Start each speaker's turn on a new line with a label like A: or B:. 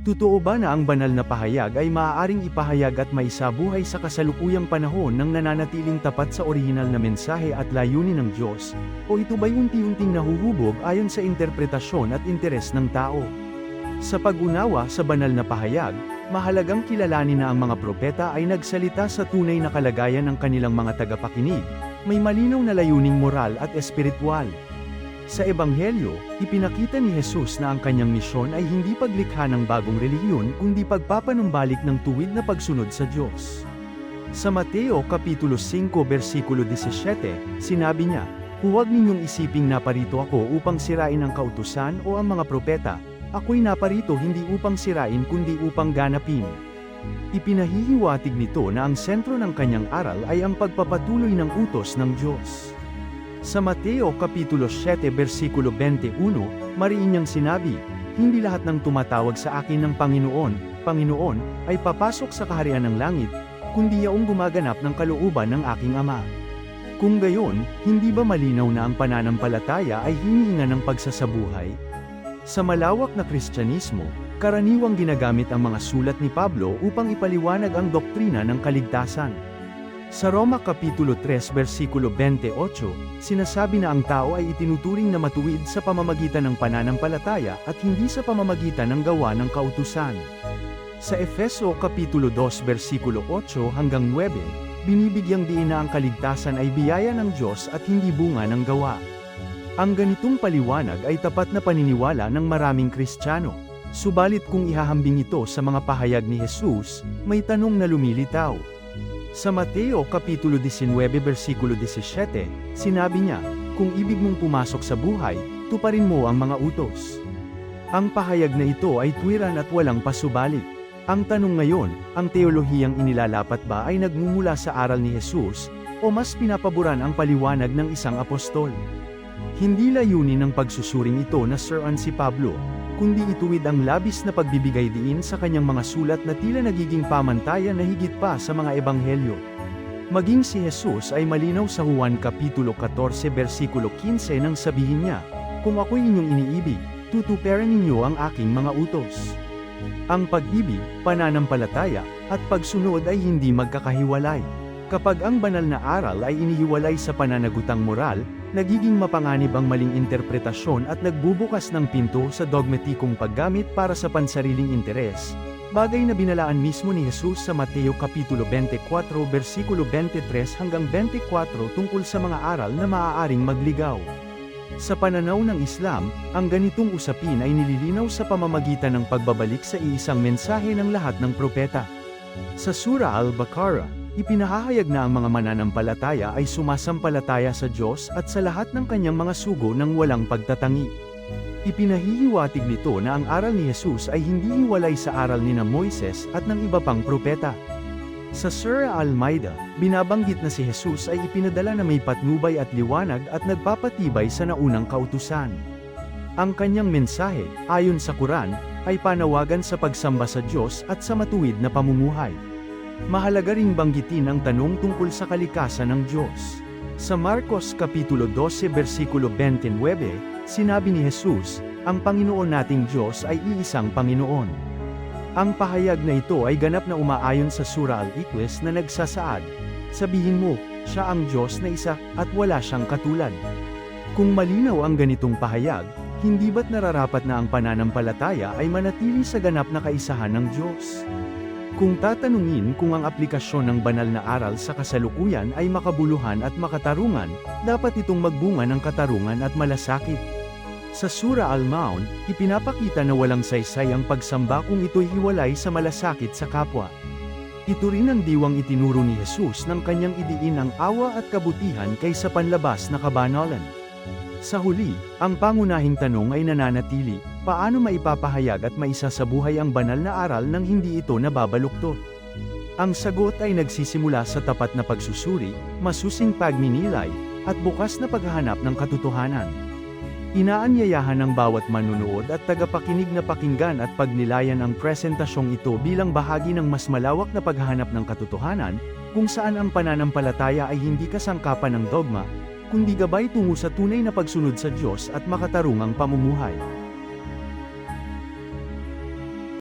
A: Totoo ba na ang banal na pahayag ay maaaring ipahayag at maisabuhay sa kasalukuyang panahon ng nananatiling tapat sa orihinal na mensahe at layunin ng Diyos, o ito ba'y unti-unting nahuhubog ayon sa interpretasyon at interes ng tao? Sa pag-unawa sa banal na pahayag, mahalagang kilalanin na ang mga propeta ay nagsalita sa tunay na kalagayan ng kanilang mga tagapakinig, may malinaw na layuning moral at espiritual. Sa Ebanghelyo, ipinakita ni Jesus na ang kanyang misyon ay hindi paglikha ng bagong relihiyon kundi pagpapanumbalik ng tuwid na pagsunod sa Diyos. Sa Mateo Kapitulo 5 versikulo 17, sinabi niya, "Huwag ninyong isiping naparito ako upang sirain ang kautusan o ang mga propeta, ako'y naparito hindi upang sirain kundi upang ganapin." Ipinahihiwatig nito na ang sentro ng kanyang aral ay ang pagpapatuloy ng utos ng Diyos. Sa Mateo Kapitulo 7 versikulo 21, mariin niyang sinabi, "Hindi lahat ng tumatawag sa akin ng Panginoon, Panginoon, ay papasok sa kaharian ng langit, kundi yaong gumaganap ng kalooban ng aking Ama." Kung gayon, hindi ba malinaw na ang pananampalataya ay hinihinga ng pagsasabuhay? Sa malawak na Kristyanismo, karaniwang ginagamit ang mga sulat ni Pablo upang ipaliwanag ang doktrina ng kaligtasan. Sa Roma Kapitulo 3 versikulo 28, sinasabi na ang tao ay itinuturing na matuwid sa pamamagitan ng pananampalataya at hindi sa pamamagitan ng gawa ng kautusan. Sa Efeso Kapitulo 2 versikulo 8 hanggang 9, binibigyang diin na ang kaligtasan ay biyaya ng Diyos at hindi bunga ng gawa. Ang ganitong paliwanag ay tapat na paniniwala ng maraming Kristiyano. Subalit kung ihahambing ito sa mga pahayag ni Jesus, may tanong na lumilitaw. Sa Mateo Kapitulo 19 versikulo 17, sinabi niya, "Kung ibig mong pumasok sa buhay, tuparin mo ang mga utos." Ang pahayag na ito ay tuwiran at walang pasubalik. Ang tanong ngayon, ang teolohiyang inilalapat ba ay nagmumula sa aral ni Jesus, o mas pinapaboran ang paliwanag ng isang apostol? Hindi layunin ng pagsusuring ito na Sir si Pablo, kundi ituwid ang labis na pagbibigay diin sa kanyang mga sulat na tila nagiging pamantayan na higit pa sa mga ebanghelyo. Maging si Jesus ay malinaw sa Juan Kapitulo 14 versikulo 15 nang sabihin niya, "Kung ako'y inyong iniibig, tutuparin ninyo ang aking mga utos." Ang pag-ibig, pananampalataya, at pagsunod ay hindi magkakahiwalay. Kapag ang banal na aral ay inihiwalay sa pananagutang moral, nagiging mapanganib ang maling interpretasyon at nagbubukas ng pinto sa dogmatikong paggamit para sa pansariling interes, bagay na binalaan mismo ni Jesus sa Mateo Kapitulo 24 versikulo 23 hanggang 24 tungkol sa mga aral na maaaring magligaw. Sa pananaw ng Islam, ang ganitong usapin ay nililinaw sa pamamagitan ng pagbabalik sa iisang mensahe ng lahat ng propeta. Sa Surah Al-Baqarah, ipinahahayag na ang mga mananampalataya ay sumasampalataya sa Diyos at sa lahat ng kanyang mga sugo ng walang pagtatangi. Ipinahihiwatig nito na ang aral ni Jesus ay hindi hiwalay sa aral ni Moises at ng iba pang propeta. Sa Surah Al-Maidah, binabanggit na si Jesus ay ipinadala na may patnubay at liwanag at nagpapatibay sa naunang kautusan. Ang kanyang mensahe, ayon sa Quran, ay panawagan sa pagsamba sa Diyos at sa matuwid na pamumuhay. Mahalaga ring banggitin ang tanong tungkol sa kalikasan ng Diyos. Sa Marcos Kapitulo 12 versikulo 29, sinabi ni Jesus, "Ang Panginoon nating Diyos ay iisang Panginoon." Ang pahayag na ito ay ganap na umaayon sa Surah Al-Ikhlas na nagsasaad, "Sabihin mo, siya ang Diyos na isa, at wala siyang katulad." Kung malinaw ang ganitong pahayag, hindi ba't nararapat na ang pananampalataya ay manatili sa ganap na kaisahan ng Diyos? Kung tatanungin kung ang aplikasyon ng banal na aral sa kasalukuyan ay makabuluhan at makatarungan, dapat itong magbunga ng katarungan at malasakit. Sa Surah Al-Maun, ipinapakita na walang saysay ang pagsamba kung ito'y hiwalay sa malasakit sa kapwa. Ito rin ang diwang itinuro ni Jesus nang kanyang idiin ang awa at kabutihan kaysa panlabas na kabanalan. Sa huli, ang pangunahing tanong ay nananatili, paano maipapahayag at maisasabuhay ang banal na aral nang hindi ito nababaluktot? Ang sagot ay nagsisimula sa tapat na pagsusuri, masusing pagninilay, at bukas na paghahanap ng katotohanan. Inaanyayahan ng bawat manunood at tagapakinig na pakinggan at pagnilayan ang presentasyong ito bilang bahagi ng mas malawak na paghahanap ng katotohanan, kung saan ang pananampalataya ay hindi kasangkapan ng dogma, kundi gabay tungo sa tunay na pagsunod sa Diyos at makatarungang pamumuhay.